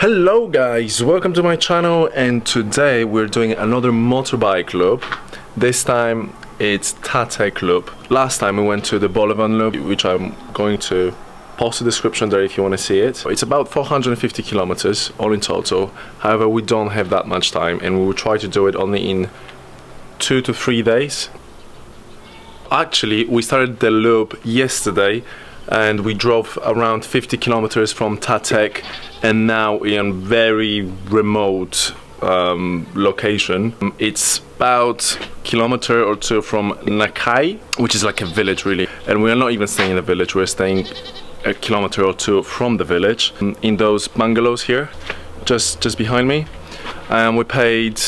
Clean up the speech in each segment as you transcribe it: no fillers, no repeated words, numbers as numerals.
Hello guys, welcome to my channel, and today we're doing another motorbike loop. This time it's Thakhek loop. Last time we went to the Bolivian loop, which I'm going to post the description there if you want to see it. It's about 450 kilometers all in total. However, we don't have that much time and we will try to do it only in 2 to 3 days. Actually, we started the loop yesterday and we drove around 50 kilometers from Thakhek, and now we're in a very remote location. It's about a kilometer or two from Thakhek, which is like a village really, and we're not even staying in a village, we're staying a kilometer or two from the village in those bungalows here just behind me. We paid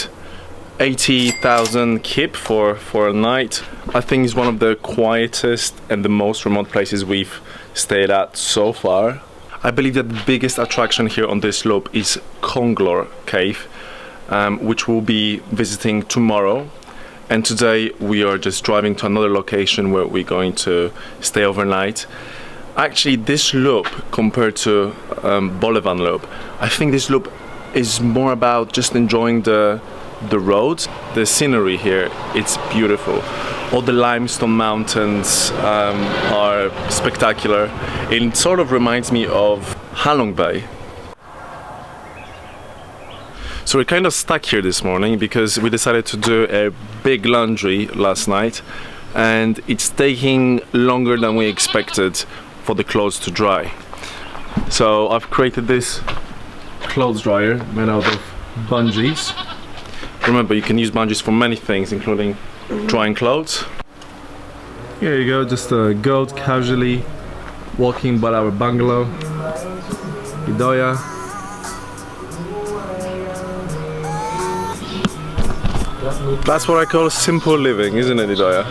80,000 kip for a night. I think it's one of the quietest and the most remote places we've stayed at so far. I believe that the biggest attraction here on this loop is Konglor cave, which we'll be visiting tomorrow. And today we are just driving to another location where we're going to stay overnight. Actually, this loop compared to Bolivian loop, I think this loop is more about just enjoying the roads. The scenery here, it's beautiful. All the limestone mountains are spectacular. It sort of reminds me of Halong Bay. So we're kind of stuck here this morning because we decided to do a big laundry last night, and it's taking longer than we expected for the clothes to dry. So I've created this clothes dryer made out of bungees. Remember, you can use bungees for many things, including drying clothes. Here you go, just a goat casually walking by our bungalow. Idoya. That's what I call simple living, isn't it, Idoya?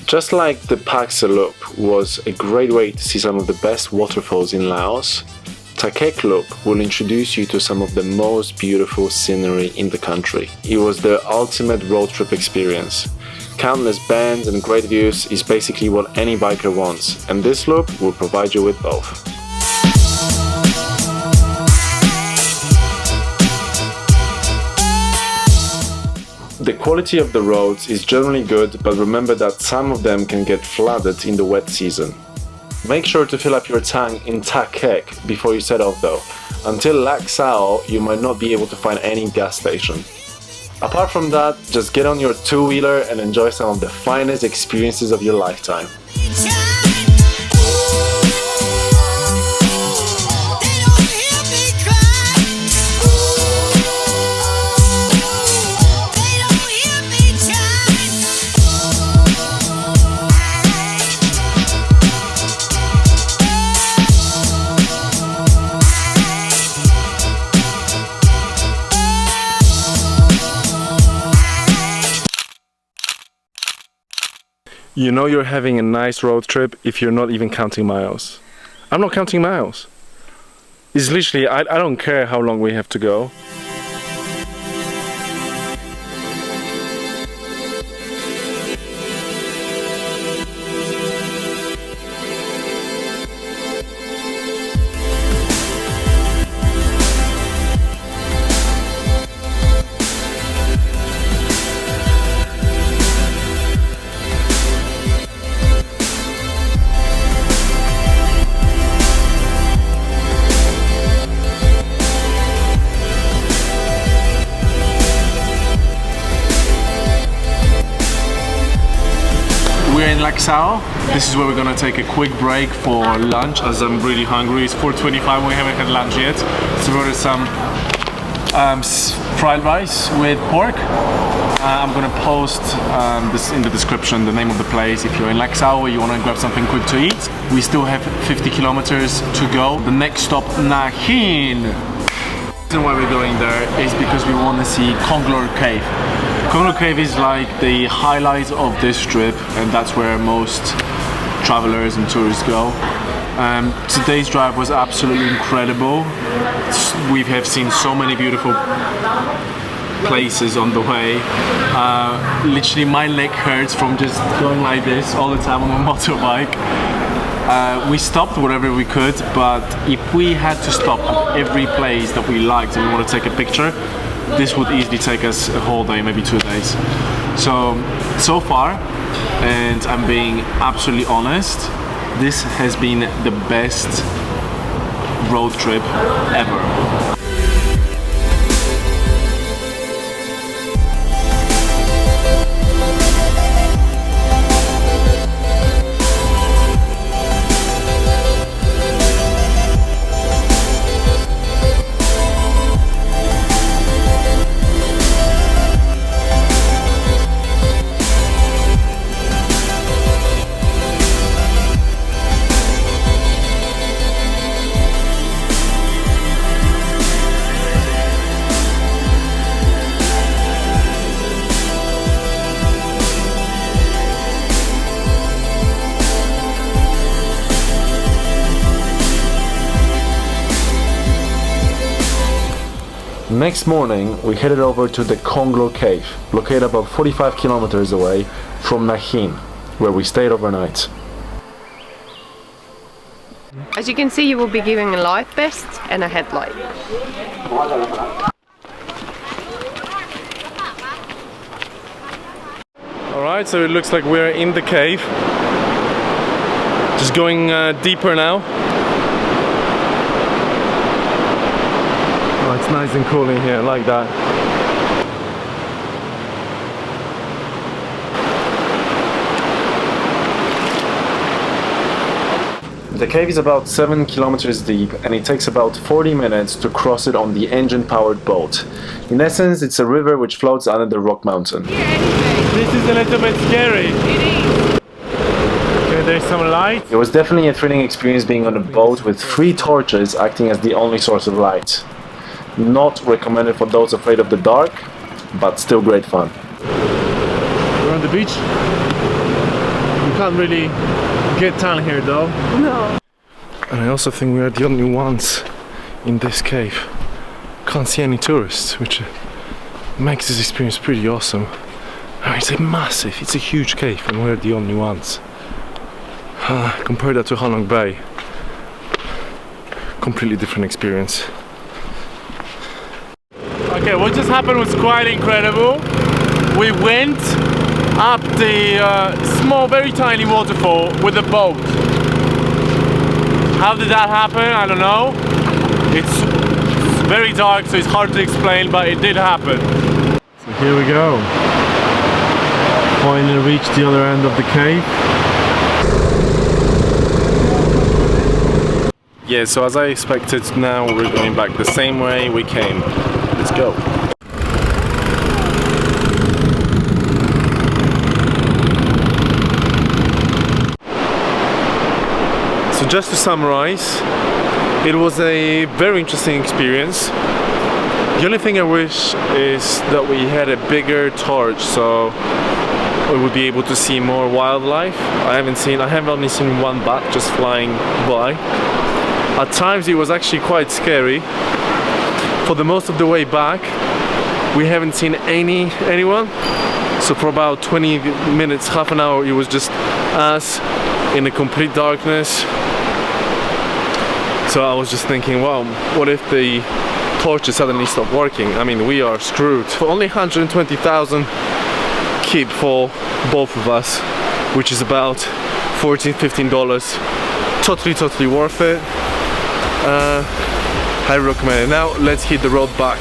Just like the Paxa loop was a great way to see some of the best waterfalls in Laos, Thakhek loop will introduce you to some of the most beautiful scenery in the country. It was the ultimate road trip experience. Countless bends and great views is basically what any biker wants, and this loop will provide you with both. The quality of the roads is generally good, but remember that some of them can get flooded in the wet season. Make sure to fill up your tank in Thakhek before you set off though. Until Lac Sao, you might not be able to find any gas station. Apart from that, just get on your two-wheeler and enjoy some of the finest experiences of your lifetime. You know you're having a nice road trip if you're not even counting miles. I'm not counting miles. It's literally, I don't care how long we have to go. We're in Lac Sao. This is where we're gonna take a quick break for lunch, as I'm really hungry. It's 4:25, we haven't had lunch yet. So we ordered some fried rice with pork. I'm gonna post this in the description, the name of the place. If you're in Laxao or you wanna grab something quick to eat. We still have 50 kilometers to go. The next stop, Nakhin. The reason why we're going there is because we want to see Konglor cave. Konglor cave is like the highlight of this trip, and that's where most travelers and tourists go. Today's drive was absolutely incredible. We have seen so many beautiful places on the way. Literally my leg hurts from just going like this all the time on a motorbike. We stopped wherever we could, but if we had to stop at every place that we liked and we want to take a picture, this would easily take us a whole day, maybe 2 days. So far, and I'm being absolutely honest, this has been the best road trip ever. Next morning, we headed over to the Konglor cave, located about 45 kilometers away from Nakhin, where we stayed overnight. As you can see, you will be giving a life vest and a headlight. Alright, so it looks like we're in the cave. Just going deeper now. Oh, it's nice and cool in here, I like that. The cave is about 7 kilometers deep, and it takes about 40 minutes to cross it on the engine-powered boat. In essence, it's a river which floats under the rock mountain. This is a little bit scary. It is. Okay, there's some light. It was definitely a thrilling experience being on a boat with 3 torches acting as the only source of light. Not recommended for those afraid of the dark, but still great fun. We're on the beach. You can't really get down here though. No. And I also think we are the only ones in this cave. Can't see any tourists, which makes this experience pretty awesome. I mean, it's a huge cave, and we're the only ones. Compare that to Halong Bay. Completely different experience. Okay, what just happened was quite incredible. We went up the small, very tiny waterfall with a boat. How did that happen? I don't know. It's very dark, so it's hard to explain, but it did happen. So here we go. Finally reached the other end of the cave. Yeah, so as I expected, now we're going back the same way we came. Let's go. So just to summarize, it was a very interesting experience. The only thing I wish is that we had a bigger torch so we would be able to see more wildlife. I have only seen one bat just flying by. At times it was actually quite scary. For the most of the way back, we haven't seen anyone. So for about 20 minutes, half an hour, it was just us in a complete darkness. So I was just thinking, wow, what if the torches suddenly stop working? I mean, we are screwed. For only 120,000 kip for both of us, which is about $14–15. Totally worth it. I recommend it. Now let's hit the road back.